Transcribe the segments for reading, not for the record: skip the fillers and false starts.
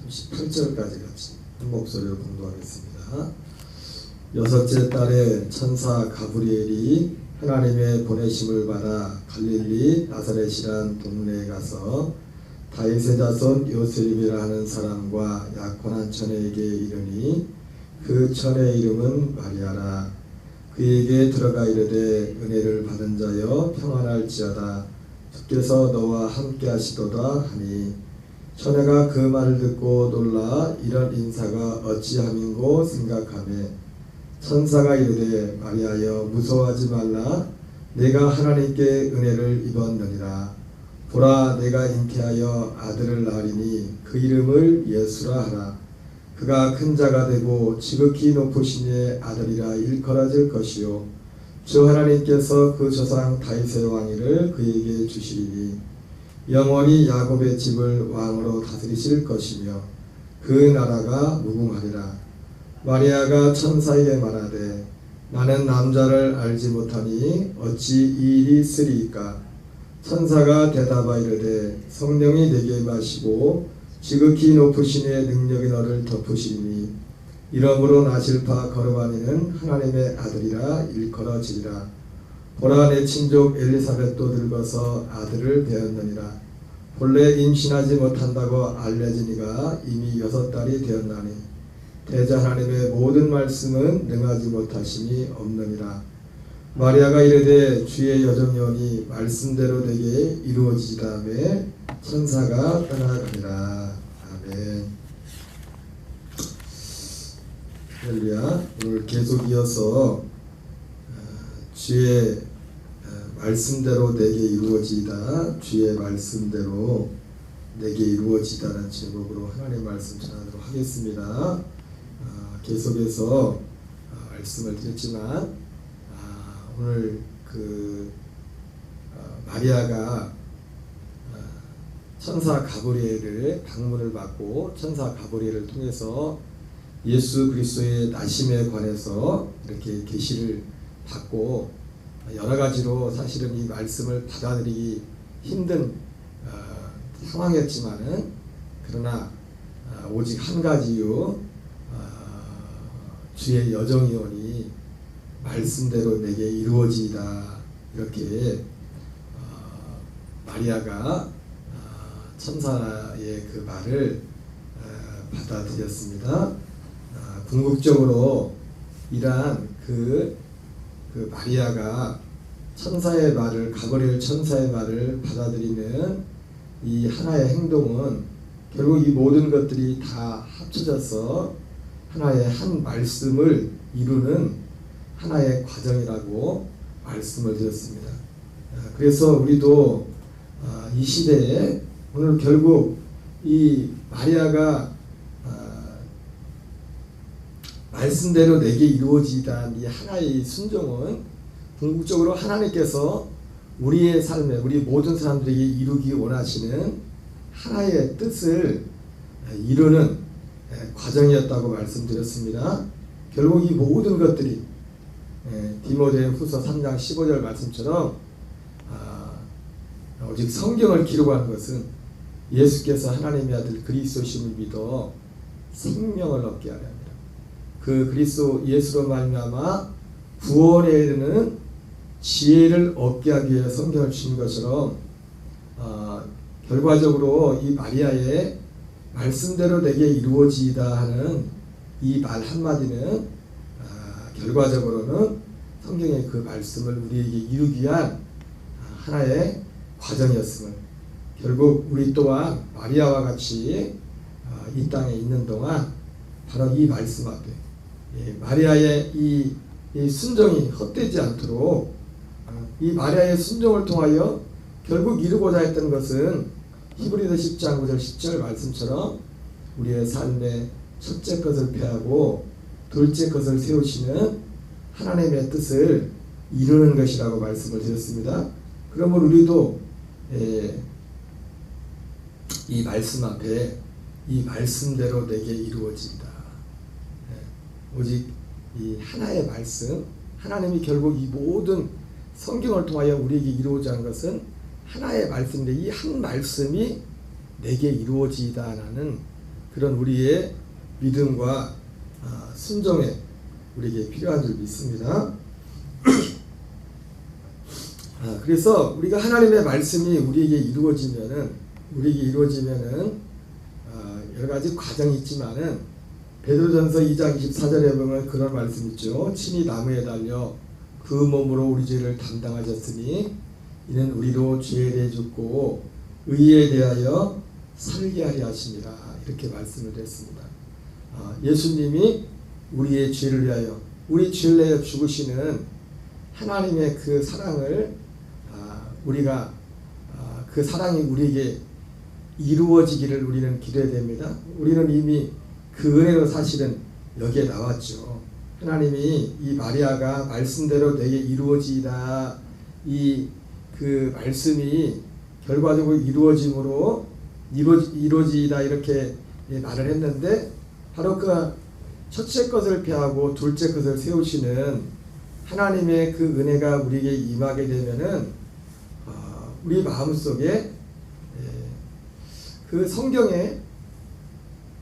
38절까지 같이 한 목소리로 공부하겠습니다. 여섯째 달에 천사 가브리엘이 하나님의 보내심을 받아 갈릴리 나사렛이란 동네에 가서 다윗의 자손 요셉이라 하는 사람과 약혼한 처녀에게 이르니 그 처녀의 이름은 마리아라. 그에게 들어가 이르되 은혜를 받은 자여 평안할지어다. 주께서 너와 함께 하시도다 하니 처녀가 그 말을 듣고 놀라 이런 인사가 어찌함인고 생각하며 천사가 이르되 마리아여 무서워하지 말라. 내가 하나님께 은혜를 입었느니라. 보라 내가 잉태하여 아들을 낳으리니 그 이름을 예수라 하라. 그가 큰 자가 되고 지극히 높으신 이의 아들이라 일컬어질 것이요 주 하나님께서 그 조상 다윗의 왕위를 그에게 주시리니 영원히 야곱의 집을 왕으로 다스리실 것이며 그 나라가 무궁하리라. 마리아가 천사에게 말하되 나는 남자를 알지 못하니 어찌 이 일이 있으리이까. 천사가 대답하여 이르되 성령이 내게 임하시고 지극히 높으신 이의 능력이 너를 덮으시리니 이러므로 나실 바 거룩한 이는 하나님의 아들이라 일컬어지리라. 보라 내 친족 엘리사벳도 늙어서 아들을 배었느니라. 본래 임신하지 못한다고 알려진 이가 이미 6달이 되었나니 대자 하나님의 모든 말씀은 능하지 못하심이 없느니라. 마리아가 이르되 주의 여정이 말씀대로 내게 이루어지다매 천사가 떠나가니라. 아멘. 할렐루야. 오늘 계속 이어서 주의 말씀대로 내게 이루어지다, 주의 말씀대로 내게 이루어지다라는 제목으로 하나님의 말씀 전하도록 하겠습니다. 계속해서 말씀을 드렸지만 오늘 마리아가 천사 가브리엘을 방문을 받고 천사 가브리엘을 통해서 예수 그리스도의 나심에 관해서 이렇게 계시를 받고 여러 가지로 사실은 이 말씀을 받아들이기 힘든 상황이었지만은 그러나 오직 한 가지 이유 주의 여정이오니 말씀대로 내게 이루어지이다. 이렇게 마리아가 천사의 그 말을 받아들였습니다. 궁극적으로 이러한 그 마리아가 천사의 말을 가브리엘 천사의 말을 받아들이는 이 하나의 행동은 결국 이 모든 것들이 다 합쳐져서 하나의 한 말씀을 이루는 하나의 과정이라고 말씀을 드렸습니다. 그래서 우리도 이 시대에 오늘 결국 이 마리아가 말씀대로 내게 이루어지다 이 하나의 순종은 궁극적으로 하나님께서 우리의 삶에 우리 모든 사람들에게 이루기 원하시는 하나의 뜻을 이루는 과정이었다고 말씀드렸습니다. 결국 이 모든 것들이 디모데후서 3장 15절 말씀처럼 오직 성경을 기록한 것은 예수께서 하나님의 아들 그리스도심을 믿어 생명을 얻게 하려 합니다. 그 그리스도 예수로 말미암아 구원에 이르는 지혜를 얻게 하기 위해 성경을 주신 것처럼 결과적으로 이 마리아의 말씀대로 내게 이루어지이다 하는 이 말 한마디는 결과적으로는 성경의 그 말씀을 우리에게 이루기 위한 하나의 과정이었음을 결국 우리 또한 마리아와 같이 이 땅에 있는 동안 바로 이 말씀 앞에 마리아의 이 순종이 헛되지 않도록 이 마리아의 순종을 통하여 결국 이루고자 했던 것은 히브리서 10장 9절 10절 말씀처럼 우리의 삶의 첫째 것을 폐하고 둘째 것을 세우시는 하나님의 뜻을 이루는 것이라고 말씀을 드렸습니다. 그러면 우리도 이 말씀 앞에 이 말씀대로 내게 이루어진다. 오직 이 하나의 말씀, 하나님이 결국 이 모든 성경을 통하여 우리에게 이루어져 한 것은 하나의 말씀인데 이 한 말씀이 내게 이루어지다라는 그런 우리의 믿음과 순종에 우리에게 필요한 줄 믿습니다. 그래서 우리가 하나님의 말씀이 우리에게 이루어지면은 여러 가지 과정이 있지만은 베드로전서 2장 24절에 보면 그런 말씀 있죠. 친히 나무에 달려 그 몸으로 우리 죄를 담당하셨으니 이는 우리로 죄에 대해 죽고 의에 대하여 살게 하려 하심이라, 이렇게 말씀을 했습니다. 예수님이 우리의 죄를 위하여, 우리 죄를 위하여 죽으시는 하나님의 그 사랑을 우리가 그 사랑이 우리에게 이루어지기를 우리는 기도해야 됩니다. 우리는 이미 그 은혜로 사실은 여기에 나왔죠. 하나님이 이 마리아가 말씀대로 내게 이루어지이다, 그 말씀이 결과적으로 이루어지이다 이렇게 말을 했는데, 바로 그 첫째 것을 폐하고 둘째 것을 세우시는 하나님의 그 은혜가 우리에게 임하게 되면은 우리 마음속에 그 성경에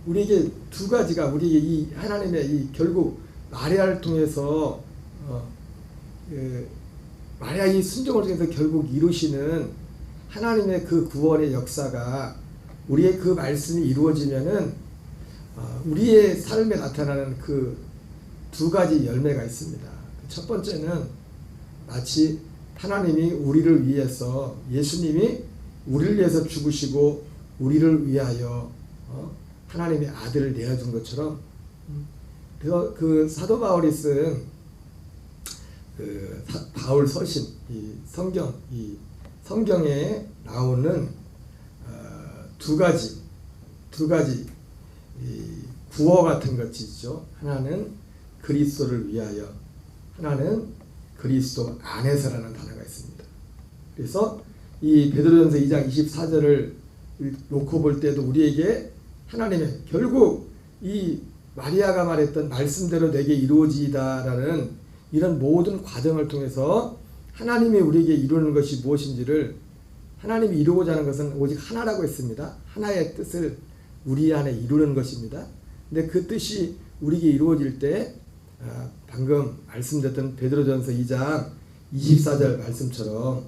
우리에게 두 가지가, 우리에게 이 하나님의 이 결국 마리아를 통해서 마리아의 순종을 통해서 결국 이루시는 하나님의 그 구원의 역사가, 우리의 그 말씀이 이루어지면은 우리의 삶에 나타나는 그 두 가지 열매가 있습니다. 첫 번째는 마치 하나님이 우리를 위해서, 예수님이 우리를 위해서 죽으시고 우리를 위하여 하나님의 아들을 내어준 것처럼, 그래서 그 사도 바울이 쓴 그 바울 서신, 이 성경에 나오는 두 가지 구호 같은 것이 있죠. 하나는 그리스도를 위하여, 하나는 그리스도 안에서라는 단어가 있습니다. 그래서 이 베드로전서 2장 24절을 놓고 볼 때도 우리에게 하나님의 결국 이 마리아가 말했던 말씀대로 내게 이루어지이다라는 이런 모든 과정을 통해서 하나님이 우리에게 이루는 것이 무엇인지를, 하나님이 이루고자 하는 것은 오직 하나라고 했습니다. 하나의 뜻을 우리 안에 이루는 것입니다. 근데 그 뜻이 우리에게 이루어질 때 방금 말씀드렸던 베드로전서 2장 24절 말씀처럼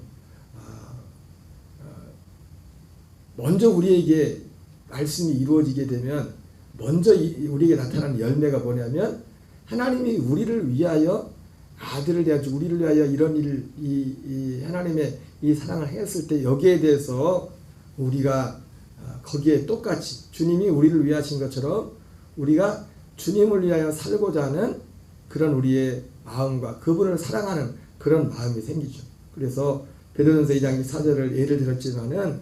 먼저 우리에게 말씀이 이루어지게 되면 먼저 우리에게 나타나는 열매가 뭐냐면, 하나님이 우리를 위하여 아들을 내어주고 우리를 위하여 이런 이 하나님의 이 사랑을 했을 때, 여기에 대해서 우리가 거기에 똑같이 주님이 우리를 위하신 것처럼 우리가 주님을 위하여 살고자 하는 그런 우리의 마음과 그분을 사랑하는 그런 마음이 생기죠. 그래서 베드로전서 2장 4절을 예를 들었지만은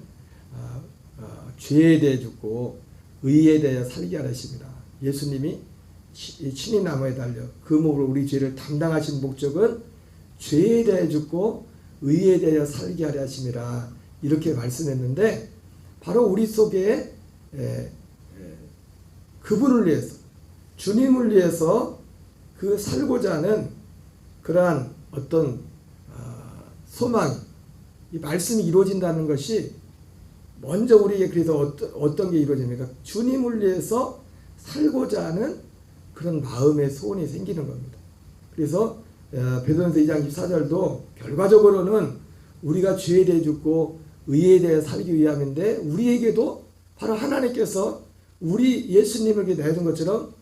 죄에 대해 죽고 의에 대하여 살게 하십니다. 예수님이 친히 나무에 달려 그 몸으로 우리 죄를 담당하신 목적은 죄에 대해 죽고 의에 대하여 살게 하려 하심이라, 이렇게 말씀했는데, 바로 우리 속에 그분을 위해서, 주님을 위해서 그 살고자 하는 그러한 어떤 소망, 이 말씀이 이루어진다는 것이 먼저 우리에게, 그래서 어떤 게 이루어집니까? 주님을 위해서 살고자 하는 그런 마음의 소원이 생기는 겁니다. 그래서 베드로전서 2장 24절도 결과적으로는 우리가 죄에 대해 죽고 의에 대해 살기 위함인데, 우리에게도 바로 하나님께서 우리 예수님을 내준 것처럼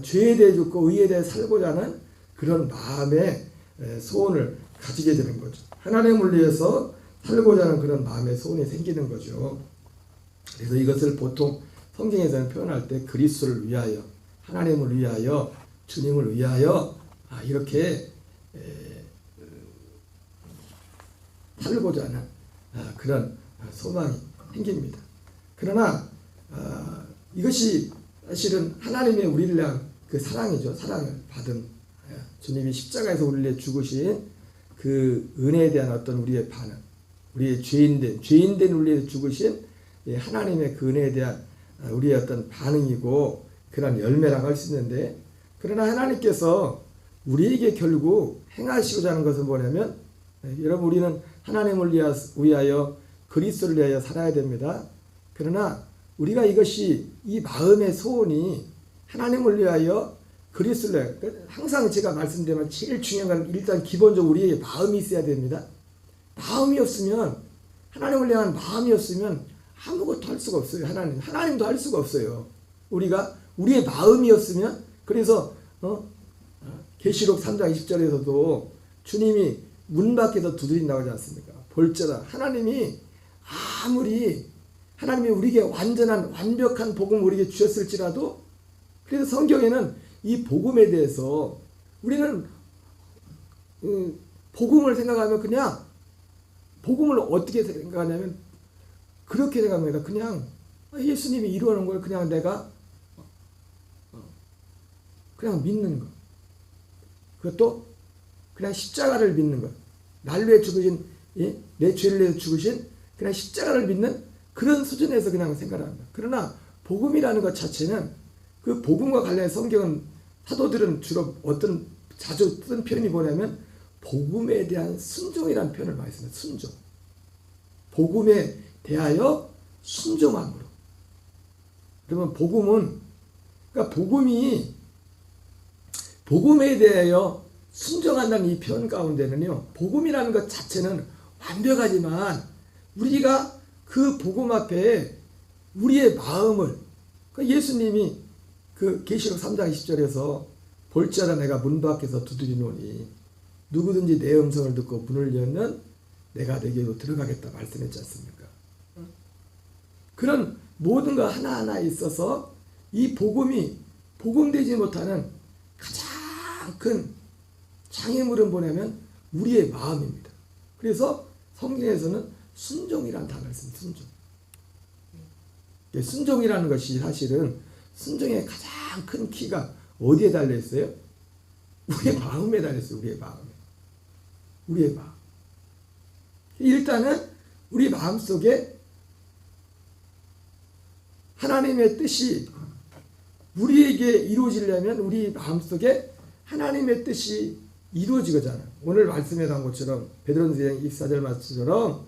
죄에 대해 죽고 의에 대해 살고자 하는 그런 마음의 소원을 가지게 되는 거죠. 하나님을 위해서 살고자 하는 그런 마음의 소원이 생기는 거죠. 그래서 이것을 보통 성경에서는 표현할 때 그리스도를 위하여, 하나님을 위하여, 주님을 위하여 이렇게 살고자 하는 그런 소망이 생깁니다. 그러나 이것이 사실은 하나님의 우리를 위한 그 사랑이죠. 사랑을 받은 주님이 십자가에서 우리를 위해 죽으신 그 은혜에 대한 어떤 우리의 반응, 우리의 죄인된 우리를 위해 죽으신 하나님의 그 은혜에 대한 우리의 어떤 반응이고 그런 열매라고 할 수 있는데, 그러나 하나님께서 우리에게 결국 행하시고자 하는 것은 뭐냐면, 여러분, 우리는 하나님을 위하여 그리스도를 위하여 살아야 됩니다. 그러나 우리가 이것이 이 마음의 소원이 하나님을 위하여 그리스도를 위하여, 항상 제가 말씀드리면 제일 중요한 건 일단 기본적으로 우리에게 마음이 있어야 됩니다. 마음이 없으면, 하나님을 향한 마음이 없으면 아무것도 할 수가 없어요. 하나님도 할 수가 없어요. 우리의 마음이 없으면, 그래서 계시록 3장 20절에서도 주님이 문 밖에서 두드린다고 하지 않습니까? 볼지어다. 하나님이 우리에게 완벽한 복음을 우리에게 주셨을지라도, 그래서 성경에는 이 복음에 대해서 우리는 복음을 생각하면 그냥 복음을 어떻게 생각하냐면 그렇게 생각합니다. 그냥 예수님이 이루어놓은 걸 그냥 내가 그냥 믿는 것. 그것도 그냥 십자가를 믿는 것. 날 위해 죽으신, 내 죄를 위해서 죽으신 그냥 십자가를 믿는 그런 수준에서 그냥 생각을 합니다. 그러나 복음이라는 것 자체는 그 복음과 관련해서 성경은 사도들은 주로 자주 쓴 표현이 뭐냐면 복음에 대한 순종이라는 표현을 많이 씁니다. 순종. 복음에 대하여 순종함으로. 그러면 그러니까 복음에 대하여 순종한다는 이 표현 가운데는요, 복음이라는 것 자체는 완벽하지만 우리가 그 복음 앞에 우리의 마음을, 예수님이 그 계시록 3장 20절에서 볼지어다 내가 문 밖에서 두드리노니 누구든지 내 음성을 듣고 문을 열면 내가 내게로 들어가겠다 말씀했지 않습니까? 그런 모든 것 하나하나에 있어서 이 복음이 복음되지 못하는 가장 큰 장애물은 뭐냐면 우리의 마음입니다. 그래서 성경에서는 순종이라는 단어를 씁니다. 순종. 순종이라는 것이 사실은 순종의 가장 큰 키가 어디에 달려 있어요? 우리의 마음에 달려 있어요. 우리의 마음. 일단은 우리 마음 속에 하나님의 뜻이 우리에게 이루어지려면 우리 마음 속에 하나님의 뜻이 이루어지거든요. 오늘 말씀에 나온 것처럼 베드로전서 24절 말씀처럼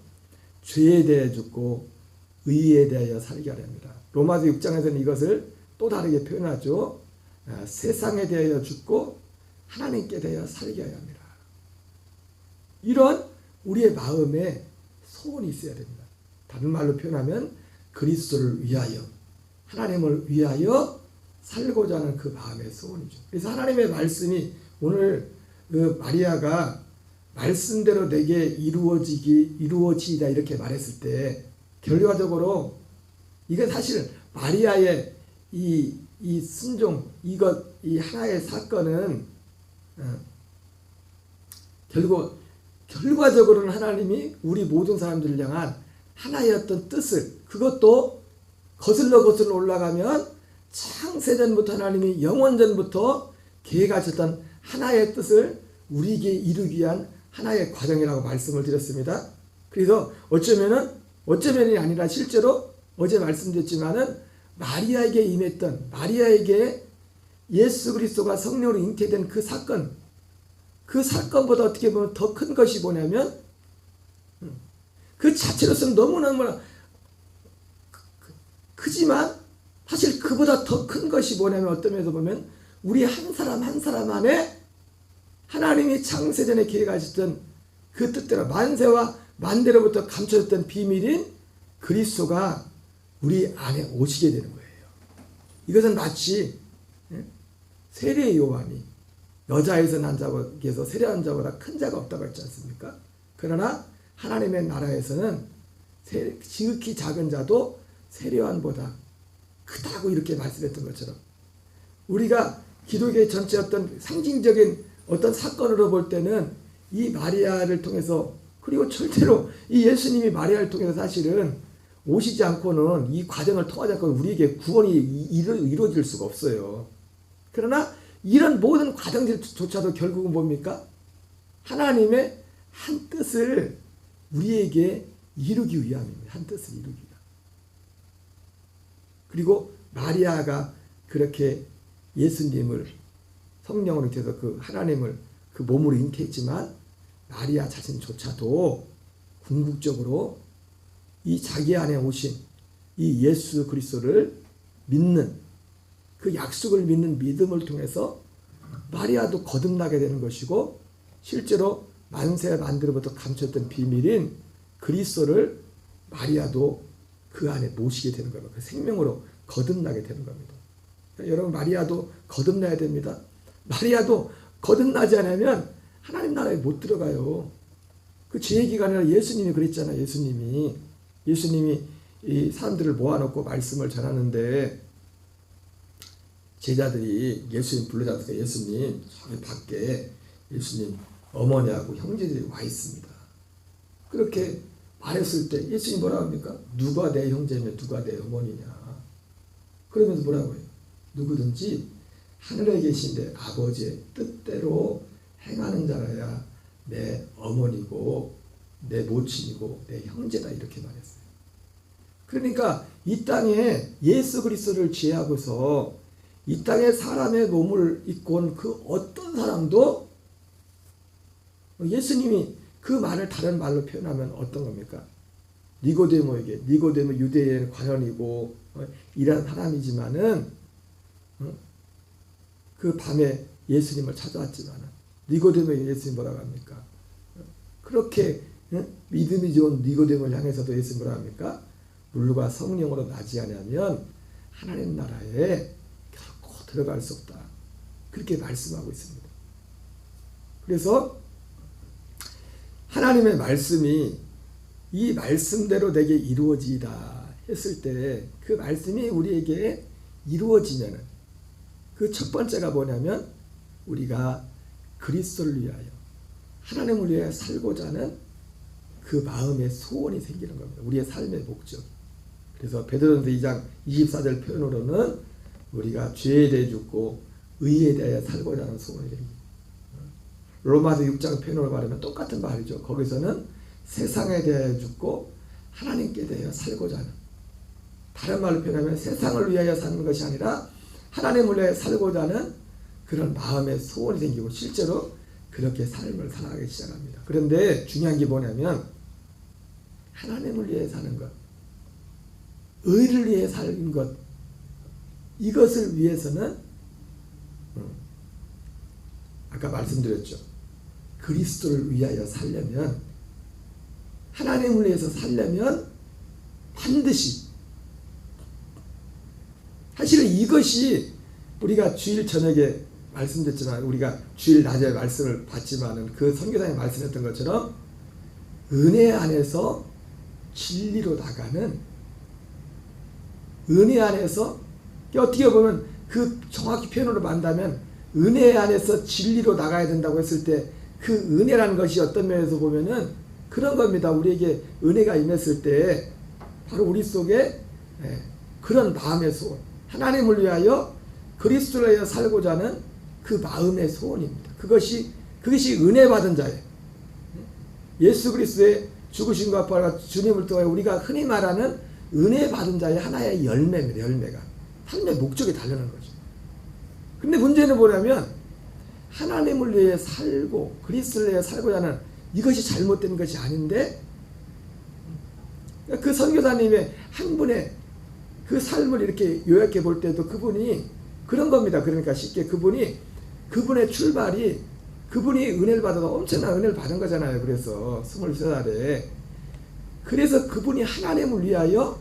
죄에 대해 죽고 의에 대하여 살게 하렵니다. 로마서 6장에서는 이것을 또 다르게 표현하죠. 세상에 대하여 죽고 하나님께 대하여 살게 하여 합니다. 이런 우리의 마음에 소원이 있어야 됩니다. 다른 말로 표현하면 그리스도를 위하여, 하나님을 위하여 살고자 하는 그 마음의 소원이죠. 그래서 하나님의 말씀이 오늘 그 마리아가 말씀대로 내게 이루어지이다 이렇게 말했을 때 결과적으로 이게 사실 마리아의 이 순종, 이 하나의 사건은 결과적으로는 하나님이 우리 모든 사람들을 향한 하나의 어떤 뜻을, 그것도 거슬러 올라가면 창세전부터 하나님이 영원전부터 계획하셨던 하나의 뜻을 우리에게 이루기 위한 하나의 과정이라고 말씀을 드렸습니다. 그래서 어쩌면이 아니라 실제로 어제 말씀드렸지만은 마리아에게 임했던, 마리아에게 예수 그리스도가 성령으로 잉태된 그 사건보다 어떻게 보면 더 큰 것이 뭐냐면 그 자체로서는 너무너무 크지만 사실 그보다 더 큰 것이 뭐냐면 어떤 면에서 보면 우리 한 사람 한 사람 안에 하나님이 창세전에 계획하셨던 그 뜻대로 만세와 만대로부터 감춰졌던 비밀인 그리스도가 우리 안에 오시게 되는 거예요. 이것은 마치 세례 요한이 여자에서 난 자에게서 세례한 자보다 큰 자가 없다고 했지 않습니까? 그러나 하나님의 나라에서는 지극히 작은 자도 세례요한보다 크다고 이렇게 말씀했던 것처럼 우리가 기독교의 전체 어떤 상징적인 어떤 사건으로 볼 때는 이 마리아를 통해서, 그리고 절대로 이 예수님이 마리아를 통해서 사실은 오시지 않고는 이 과정을 통하지 않고 우리에게 구원이 이루어질 수가 없어요. 그러나 이런 모든 과정들조차도 결국은 뭡니까? 하나님의 한 뜻을 우리에게 이루기 위함입니다. 한 뜻을 이루기 위함. 그리고 마리아가 그렇게 예수님을 성령으로 인해서 그 하나님을 그 몸으로 잉태했지만 마리아 자신조차도 궁극적으로 이 자기 안에 오신 이 예수 그리스도를 믿는 그 약속을 믿는 믿음을 통해서 마리아도 거듭나게 되는 것이고 실제로 만세 만들어부터 감췄던 비밀인 그리스도를 마리아도 그 안에 모시게 되는 겁니다. 그 생명으로 거듭나게 되는 겁니다. 여러분 마리아도 거듭나야 됩니다. 마리아도 거듭나지 않으면 하나님 나라에 못 들어가요. 그 제 얘기가 아니라 예수님이 그랬잖아요. 예수님이 이 사람들을 모아놓고 말씀을 전하는데 제자들이 예수님 불러잡아서 예수님 저기 밖에 예수님 어머니하고 형제들이 와 있습니다. 그렇게 말했을 때 예수님 뭐라고 합니까? 누가 내 형제며 누가 내 어머니냐. 그러면서 뭐라고 해요? 누구든지 하늘에 계신 내 아버지의 뜻대로 행하는 자라야 내 어머니고 내 모친이고 내 형제다 이렇게 말했어요. 그러니까 이 땅에 예수 그리스도를 지혜하고서 이 땅에 사람의 몸을 입고 온 그 어떤 사람도 예수님이 그 말을 다른 말로 표현하면 어떤 겁니까? 니고데모에게 니고데모 유대인 관원이고 이런 사람이지만은 그 밤에 예수님을 찾아왔지만은 니고데모에게 예수님 뭐라고 합니까? 그렇게 믿음이 좋은 니고데모를 향해서도 예수님 뭐라고 합니까? 물과 성령으로 나지 않으면 하나님 나라에 결코 들어갈 수 없다. 그렇게 말씀하고 있습니다. 그래서 하나님의 말씀이 이 말씀대로 내게 이루어지다 했을 때 그 말씀이 우리에게 이루어지면은 그 첫 번째가 뭐냐면 우리가 그리스도를 위하여 하나님을 위하여 살고자 하는 그 마음의 소원이 생기는 겁니다. 우리의 삶의 목적. 그래서 베드로전서 2장 24절 표현으로는 우리가 죄에 대해 죽고 의에 대하여 살고자 하는 소원이 생깁니다. 로마서 6장 표현으로 말하면 똑같은 말이죠. 거기서는 세상에 대하여 죽고 하나님께 대하여 살고자 하는, 다른 말로 표현하면 세상을 위하여 사는 것이 아니라 하나님을 위하여 살고자 하는 그런 마음의 소원이 생기고 실제로 그렇게 삶을 살아가기 시작합니다. 그런데 중요한 게 뭐냐면 하나님을 위해 사는 것, 의를 위해 사는 것, 이것을 위해서는 아까 말씀드렸죠. 그리스도를 위하여 살려면, 하나님을 위해서 살려면 반드시, 사실은 이것이 우리가 주일 저녁에 말씀드렸지만 우리가 주일 낮에 말씀을 받지만은 그 선교사님 말씀했던 것처럼 은혜 안에서 진리로 나가는, 은혜 안에서 어떻게 보면 그 정확히 표현으로 말한다면 은혜 안에서 진리로 나가야 된다고 했을 때 그 은혜라는 것이 어떤 면에서 보면은 그런 겁니다. 우리에게 은혜가 임했을 때 바로 우리 속에 그런 마음의 소원, 하나님을 위하여 그리스도를 위하여 살고자 하는 그 마음의 소원입니다. 그것이 은혜 받은 자예요. 예수 그리스도의 죽으심과 부활과 주님을 통해 우리가 흔히 말하는 은혜 받은 자의 하나의 열매입니다. 열매가 삶의 목적이 다르는 거죠. 근데 문제는 뭐냐면 하나님을 위해 살고 그리스도를 위해 살고자 하는 이것이 잘못된 것이 아닌데 그 선교사님의 한 분의 그 삶을 이렇게 요약해 볼 때도 그분이 그런 겁니다. 그러니까 쉽게 그분의 출발이 그분이 은혜를 받아서 엄청난 은혜를 받은 거잖아요. 그래서 23살에 그래서 그분이 하나님을 위하여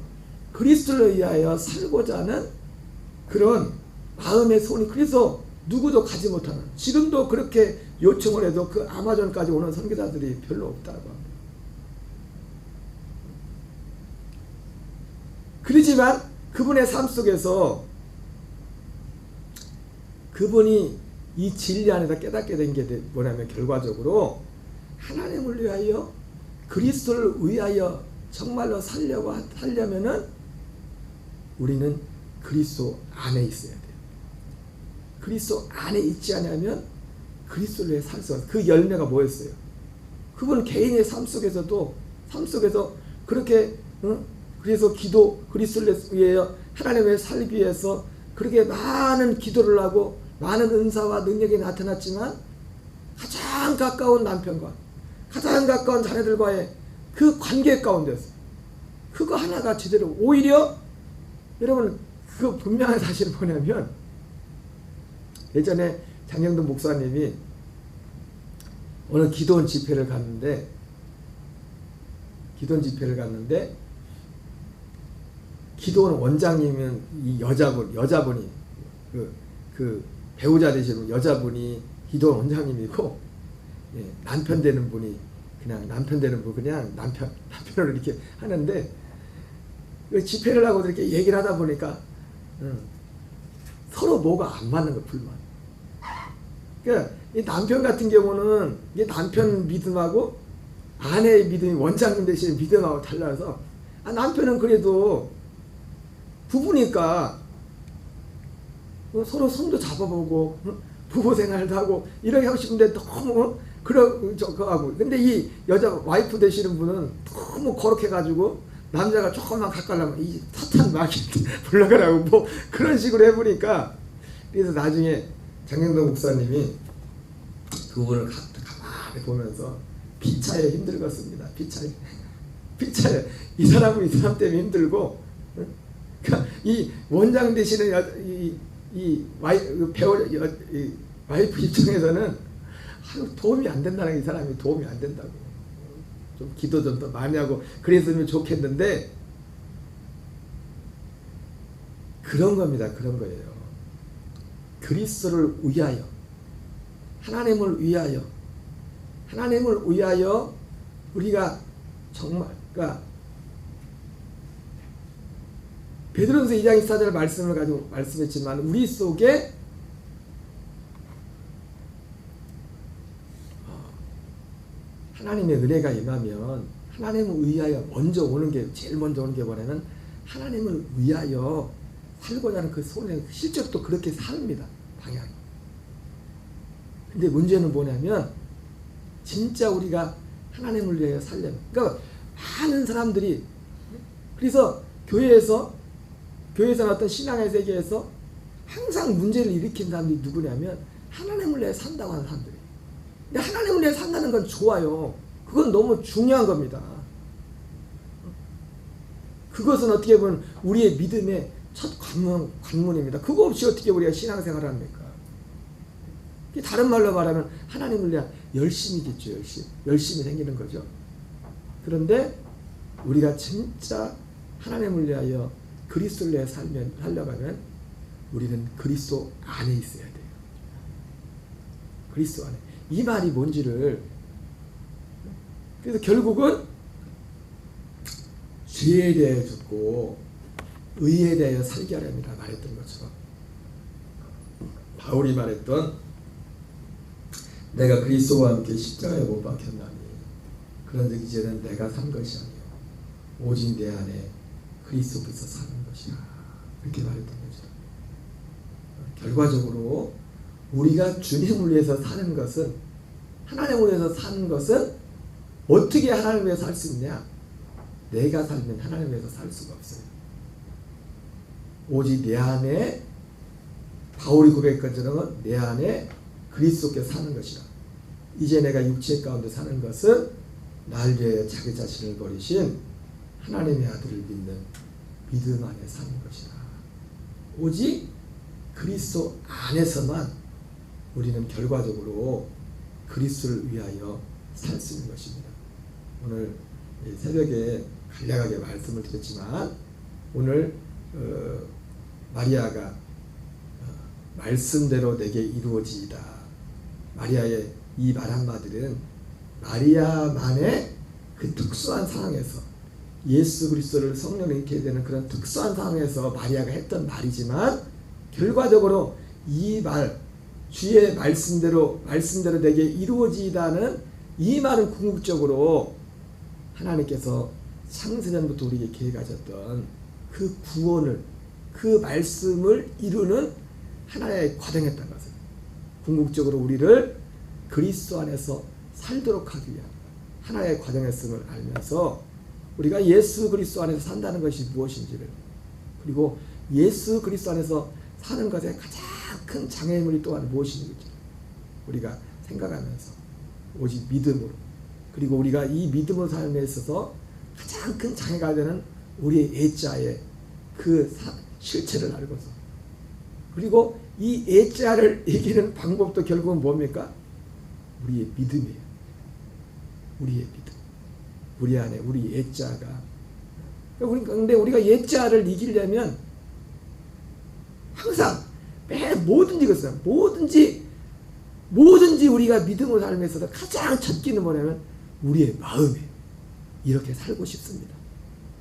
그리스도를 위하여 살고자 하는 그런 마음의 소원이, 그래서 누구도 가지 못하는, 지금도 그렇게 요청을 해도 그 아마존까지 오는 선교사들이 별로 없다고 합니다. 그렇지만 그분의 삶 속에서 그분이 이 진리 안에서 깨닫게 된 게 뭐냐면 결과적으로 하나님을 위하여 그리스도를 위하여 정말로 살려면은 우리는 그리스도 안에 있어야 돼요. 그리스도 안에 있지 않으면 그리스도를 위해 살 수 없어요. 그 열매가 뭐였어요? 그분 개인의 삶 속에서 그렇게 그래서 그리스도를 위하여 하나님을 위해 살기 위해서 그렇게 많은 기도를 하고 많은 은사와 능력이 나타났지만 가장 가까운 남편과 가장 가까운 자녀들과의 그 관계 가운데서 그거 하나가 제대로, 오히려 여러분 그 분명한 사실은 뭐냐면 예전에 장영돈 목사님이 어느 기도원 집회를 갔는데 기도원 원장님은 이 여자분이 그 배우자 되시는 여자분이 기도원 원장님이고, 예, 남편 되는 분이 그냥 남편으로 이렇게 하는데 그 집회를 하고 이렇게 얘기를 하다 보니까 서로 뭐가 안 맞는 거 불만. 그러니까 이 남편 같은 경우는 이 남편 믿음하고 아내의 믿음이 원장님 되시는 믿음하고 달라서 남편은 그래도 부부니까 서로 손도 잡아보고 부부 생활도 하고 이렇게 하고 싶은데 너무 그러고 근데 이 여자 와이프 되시는 분은 너무 거룩해가지고 남자가 조금만 가까우면 이 사탄 마귀 불러가라고 뭐 그런 식으로 해보니까, 그래서 나중에 장영돈 목사님이 그분을 가만히 보면서 피차에 힘들었습니다. 피차에 이 사람은 이 사람 때문에 힘들고, 그러니까 이 원장 되시는 이 와이프 입장에서는 도움이 안 된다는, 이 사람이 도움이 안 된다고. 좀 기도 좀 더 많이 하고 그랬으면 좋겠는데, 그런 겁니다. 그런 거예요. 그리스도를 위하여, 하나님을 위하여 우리가 정말, 그러니까 베드로전서 2장 24절 말씀을 가지고 말씀했지만 우리 속에 하나님의 은혜가 임하면 하나님을 위하여 제일 먼저 오는 게 뭐냐면 하나님을 위하여 살고자 하는 그 손에 실제로 또 그렇게 삽니다. 방향이. 근데 문제는 뭐냐면 진짜 우리가 하나님을 위하여 살려면, 그러니까 많은 사람들이, 그래서 교회에서 어떤 신앙의 세계에서 항상 문제를 일으킨 사람들이 누구냐면 하나님을 위해 산다고 하는 사람들이. 근데 하나님을 위해 산다는 건 좋아요. 그건 너무 중요한 겁니다. 그것은 어떻게 보면 우리의 믿음의 첫 관문입니다. 그거 없이 어떻게 우리가 신앙생활을 합니까? 다른 말로 말하면 하나님을 위한 열심이겠죠. 열심이 생기는 거죠. 그런데 우리가 진짜 하나님을 위하여 그리스도를 위해 살려가면 우리는 그리스도 안에 있어야 돼요. 그리스도 안에. 이 말이 뭔지를, 그래서 결국은 죄에 대해 죽고 의에 대하여 살게 하렵니다. 말했던 것처럼 바울이 말했던 내가 그리스도와 함께 십자가에 못 박혔나니 그런즉 이제는 내가 산 것이 아니요 오직 내 안에 그리스도께서 사는 것이라, 이렇게 말했던 거죠. 결과적으로 우리가 주님을 위해서 사는 것은, 하나님을 위해서 사는 것은 어떻게 하나님을 위해서 살 수 있냐? 내가 살면 하나님을 위해서 살 수가 없어요. 오직 내 안에, 바울이 고백한 것처럼 내 안에 그리스도께서 사는 것이라. 이제 내가 육체 가운데 사는 것은 날 위해 자기 자신을 버리신 하나님의 아들을 믿는 믿음 안에 사는 것이라. 오직 그리스도 안에서만 우리는 결과적으로 그리스도를 위하여 살 수 있는 것입니다. 오늘 새벽에 간략하게 말씀을 드렸지만 오늘 마리아가 말씀대로 내게 이루어지이다. 마리아의 이 말 한마디는 마리아만의 그 특수한 상황에서, 예수 그리스도를 성령을 믿게 되는 그런 특수한 상황에서 마리아가 했던 말이지만, 결과적으로 이 말, 주의 말씀대로 내게 이루어지이다는 이 말은 궁극적으로 하나님께서 창세전부터 우리에게 계획하셨던 그 구원을, 그 말씀을 이루는 하나의 과정이었던 것을, 궁극적으로 우리를 그리스도 안에서 살도록 하기 위한 하나의 과정이었음을 알면서 우리가 예수 그리스도 안에서 산다는 것이 무엇인지를, 그리고 예수 그리스도 안에서 사는 것의 가장 큰 장애물이 또한 무엇인지 우리가 생각하면서 오직 믿음으로, 그리고 우리가 이 믿음으로 삶에 있어서 가장 큰 장애가 되는 우리의 애자의 그 실체를 알고서. 그리고 이 애자를 이기는 방법도 결국은 뭡니까? 우리의 믿음이에요. 우리의 믿음. 우리 안에 우리 애자가. 근데 우리가 애자를 이기려면 항상 뭐든지 그렇어요. 뭐든지 우리가 믿음으로 살면서도 가장 첫 끼는 뭐냐면 우리의 마음이에요. 이렇게 살고 싶습니다.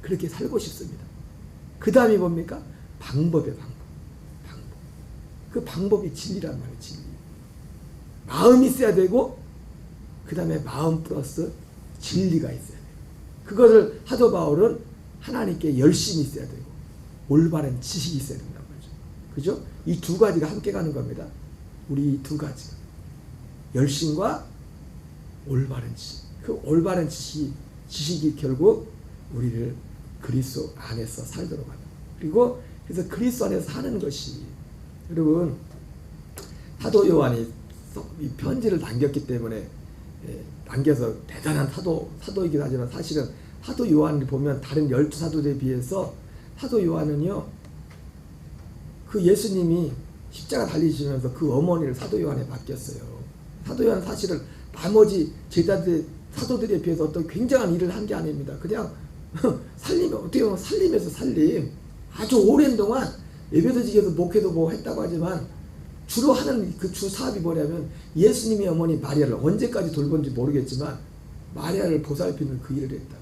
그렇게 살고 싶습니다. 그 다음이 뭡니까? 방법이에요. 방법. 그 방법이 진리란 말이에요. 진리. 마음이 있어야 되고 그 다음에 마음 플러스 진리가 있어야 돼요. 그것을 사도 바울은 하나님께 열심히 있어야 되고 올바른 지식이 있어야 된다고 하죠. 그죠? 이 두 가지가 함께 가는 겁니다. 우리 두 가지가. 열심과 올바른 지식. 그 올바른 지식이 결국 우리를 그리스도 안에서 살도록 합니다. 그리고 그래서 그리스도 안에서 사는 것이 여러분 사도 요한이 이 편지를 남겼기 때문에 남겨서 대단한 사도이긴 하지만 사실은 사도 요한을 보면 다른 12사도들에 비해서 사도 요한은요 그 예수님이 십자가 달리시면서 그 어머니를 사도 요한에 맡겼어요. 사도 요한은 사실은 나머지 사도들에 비해서 어떤 굉장한 일을 한 게 아닙니다. 그냥 어떻게 보면 살림에서 살림. 아주 오랜 동안 에베소직에서 목회도 뭐 했다고 하지만 주로 하는 그 주 사업이 뭐냐면 예수님의 어머니 마리아를 언제까지 돌본지 모르겠지만 마리아를 보살피는 그 일을 했다.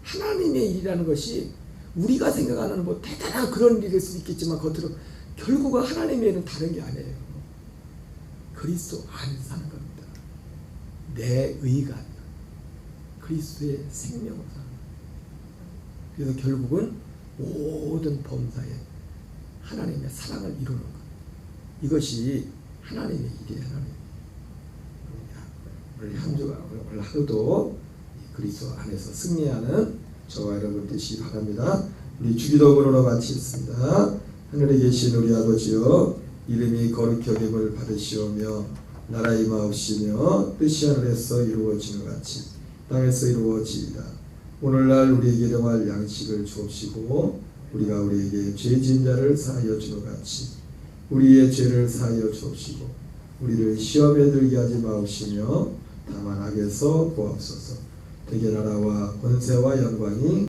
하나님의 일이라는 것이 우리가 생각하는 뭐 대단한 그런 일일 수 있겠지만 겉으로 결국은 하나님의 일은 다른 게 아니에요. 그리스도 안에서 사는 겁니다. 내 의가 아니라 그리스도의 생명으로 사는 거예요. 그래서 결국은 모든 범사에 하나님의 사랑을 이루는 것. 이것이 하나님의 일이에요. 오늘 하루도 그리스도 안에서 승리하는 저와 여러분 되시기 바랍니다. 우리 주기도문으로 마치겠습니다. 하늘에 계신 우리 아버지여, 이름이 거룩히 여김을 받으시오며 나라 임하옵시며 뜻이 하늘에서 이루어지는 같이 땅에서 이루어지이다. 오늘날 우리에게 일용할 양식을 주옵시고 우리가 우리에게 죄 지은 자를 사하여 주는 같이 우리의 죄를 사하여 주옵시고 우리를 시험에 들게 하지 마옵시며 다만 악에서 구하옵소서. 대개 나라와 권세와 영광이